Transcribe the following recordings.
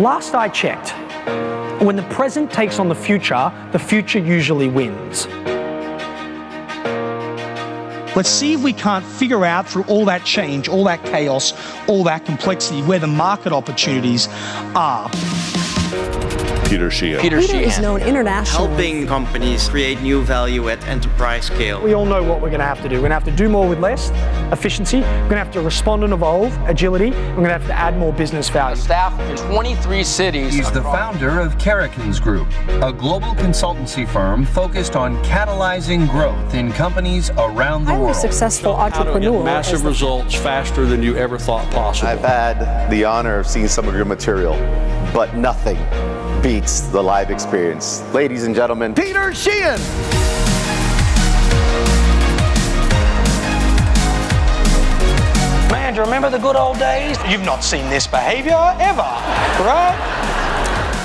Last I checked, when the present takes on the future usually wins. Let's see if we can't figure out through all that change, all that chaos, all that complexity, where the market opportunities are. Sheahan. Peter is known internationally. Helping companies create new value at enterprise scale. We all know what we're going to have to do. We're going to have to do more with less, efficiency. We're going to have to respond and evolve, agility. We're going to have to add more business value. Staff in 23 cities. He's the founder of Karrikins Group, a global consultancy firm focused on catalyzing growth in companies around the world. Successful entrepreneur. How to get massive results faster than you ever thought possible. I've had the honor of seeing some of your material, but nothing beats the live experience. Ladies and gentlemen, Peter Sheahan! Man, do you remember the good old days? You've not seen this behavior ever, right?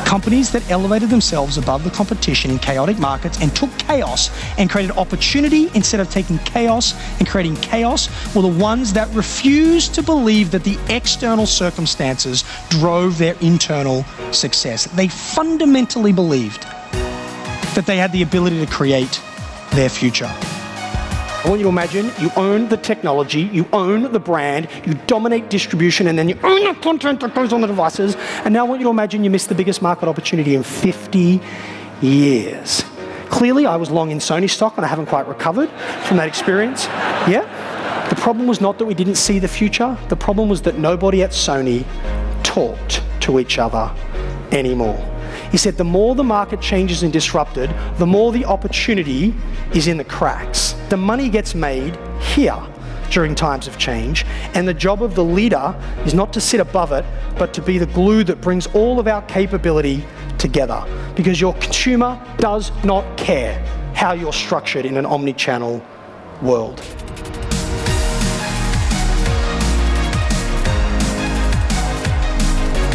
Companies that elevated themselves above the competition in chaotic markets and took chaos and created opportunity instead of taking chaos and creating chaos were the ones that refused to believe that the external circumstances drove their internal success. They fundamentally believed that they had the ability to create their future. I want you to imagine you own the technology, you own the brand, you dominate distribution, and then you own the content that goes on the devices. And now I want you to imagine you missed the biggest market opportunity in 50 years. Clearly, I was long in Sony stock and I haven't quite recovered from that experience. Yeah? The problem was not that we didn't see the future. The problem was that nobody at Sony talked to each other anymore. He said the more the market changes and disrupted, the more the opportunity is in the cracks. The money gets made here during times of change, and the job of the leader is not to sit above it, but to be the glue that brings all of our capability together. Because your consumer does not care how you're structured in an omni-channel world.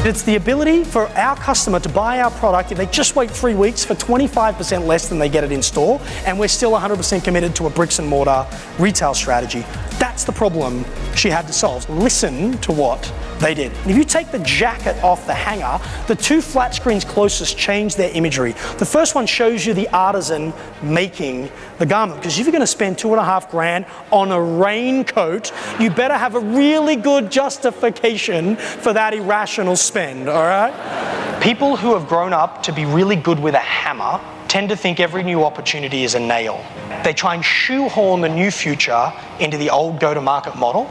It's the ability for our customer to buy our product if they just wait 3 weeks for 25% less than they get it in store, and we're still 100% committed to a bricks and mortar retail strategy. That's the problem she had to solve. Listen to what they did. And if you take the jacket off the hanger, the two flat screens closest change their imagery. The first one shows you the artisan making the garment, because if you're going to spend $2,500 on a raincoat, you better have a really good justification for that irrational spend, all right? People who have grown up to be really good with a hammer tend to think every new opportunity is a nail. They try and shoehorn the new future into the old go-to-market model,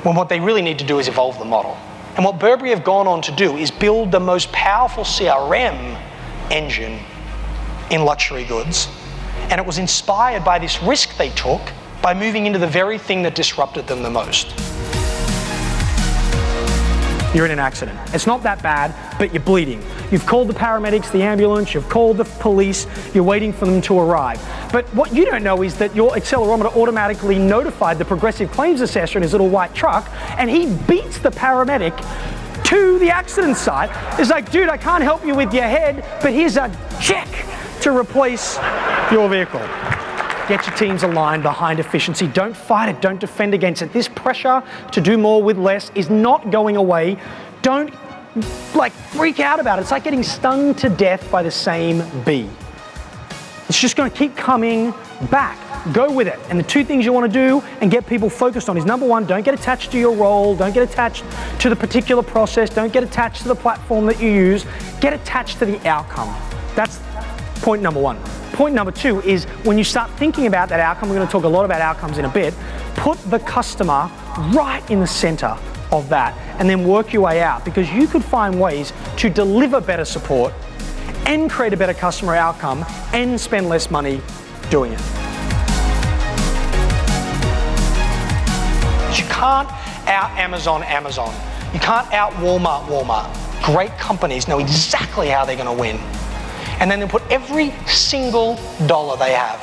when what they really need to do is evolve the model. And what Burberry have gone on to do is build the most powerful CRM engine in luxury goods. And it was inspired by this risk they took by moving into the very thing that disrupted them the most. You're in an accident. It's not that bad, but you're bleeding. You've called the paramedics, the ambulance, you've called the police, you're waiting for them to arrive. But what you don't know is that your accelerometer automatically notified the progressive claims assessor in his little white truck, and he beats the paramedic to the accident site. It's like, dude, I can't help you with your head, but here's a check to replace your vehicle. Get your teams aligned behind efficiency. Don't fight it, don't defend against it. This pressure to do more with less is not going away. Don't freak out about it. It's like getting stung to death by the same bee. It's just going to keep coming back. Go with it. And the two things you want to do and get people focused on is, number one, don't get attached to your role, don't get attached to the particular process, don't get attached to the platform that you use, get attached to the outcome. That's point number one. Point number two is, when you start thinking about that outcome, we're going to talk a lot about outcomes in a bit, put the customer right in the center of that and then work your way out, because you could find ways to deliver better support and create a better customer outcome and spend less money doing it. You can't out Amazon. You can't out Walmart. Great companies know exactly how they're going to win. And then they put every single dollar they have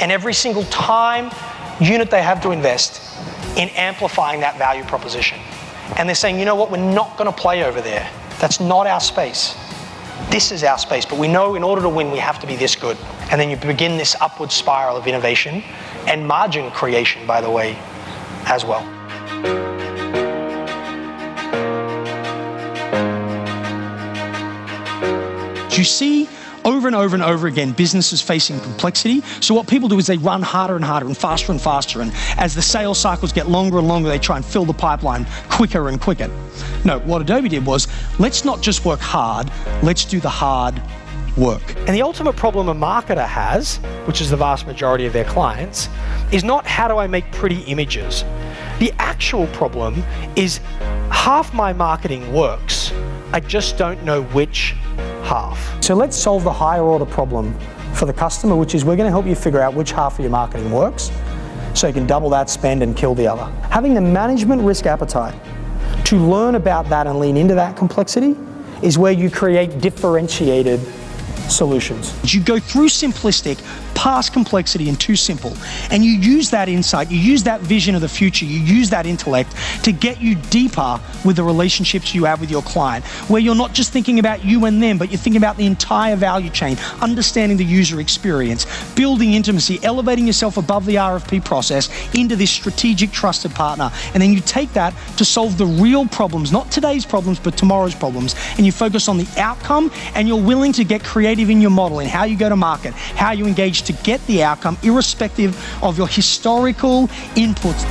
and every single time unit they have to invest in amplifying that value proposition. And they're saying, you know what, we're not going to play over there. That's not our space. This is our space, but we know in order to win, we have to be this good. And then you begin this upward spiral of innovation and margin creation, by the way, as well. You see over and over and over again businesses facing complexity. So what people do is they run harder and harder and faster, and as the sales cycles get longer and longer, they try and fill the pipeline quicker and quicker. No, what Adobe did was, let's not just work hard, let's do the hard work. And the ultimate problem a marketer has, which is the vast majority of their clients, is not how do I make pretty images. The actual problem is half my marketing works, I just don't know which half. So let's solve the higher order problem for the customer, which is we're going to help you figure out which half of your marketing works so you can double that spend and kill the other. Having the management risk appetite to learn about that and lean into that complexity is where you create differentiated solutions. You go through simplistic, past complexity and too simple, and you use that insight, you use that vision of the future, you use that intellect to get you deeper with the relationships you have with your client, where you're not just thinking about you and them, but you're thinking about the entire value chain, understanding the user experience, building intimacy, elevating yourself above the RFP process into this strategic trusted partner. And then you take that to solve the real problems, not today's problems, but tomorrow's problems, and you focus on the outcome, and you're willing to get creative in your model, in how you go to market, how you engage to get the outcome, irrespective of your historical inputs.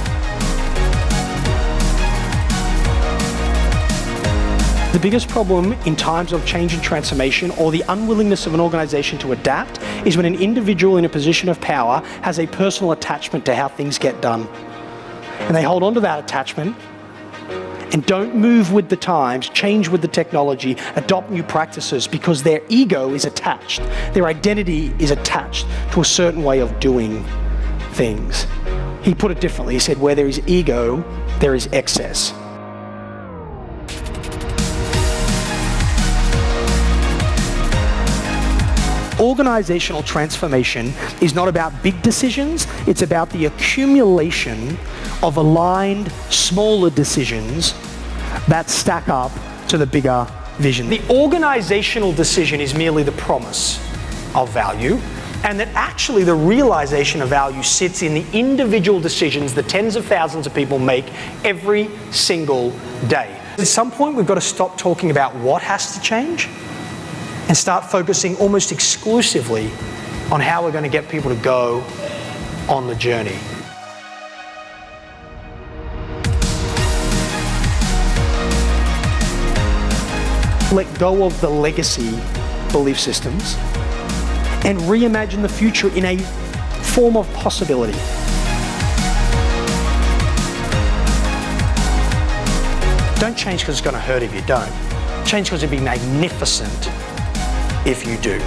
The biggest problem in times of change and transformation, or the unwillingness of an organization to adapt, is when an individual in a position of power has a personal attachment to how things get done. And they hold on to that attachment and don't move with the times, change with the technology, adopt new practices, because their ego is attached. Their identity is attached to a certain way of doing things. He put it differently. He said, where there is ego, there is excess. Organizational transformation is not about big decisions, it's about the accumulation of aligned, smaller decisions that stack up to the bigger vision. The organizational decision is merely the promise of value, and that actually the realization of value sits in the individual decisions that tens of thousands of people make every single day. At some point, we've got to stop talking about what has to change and start focusing almost exclusively on how we're going to get people to go on the journey. Let go of the legacy belief systems and reimagine the future in a form of possibility. Don't change because it's going to hurt if you don't. Change because it'd be magnificent if you do.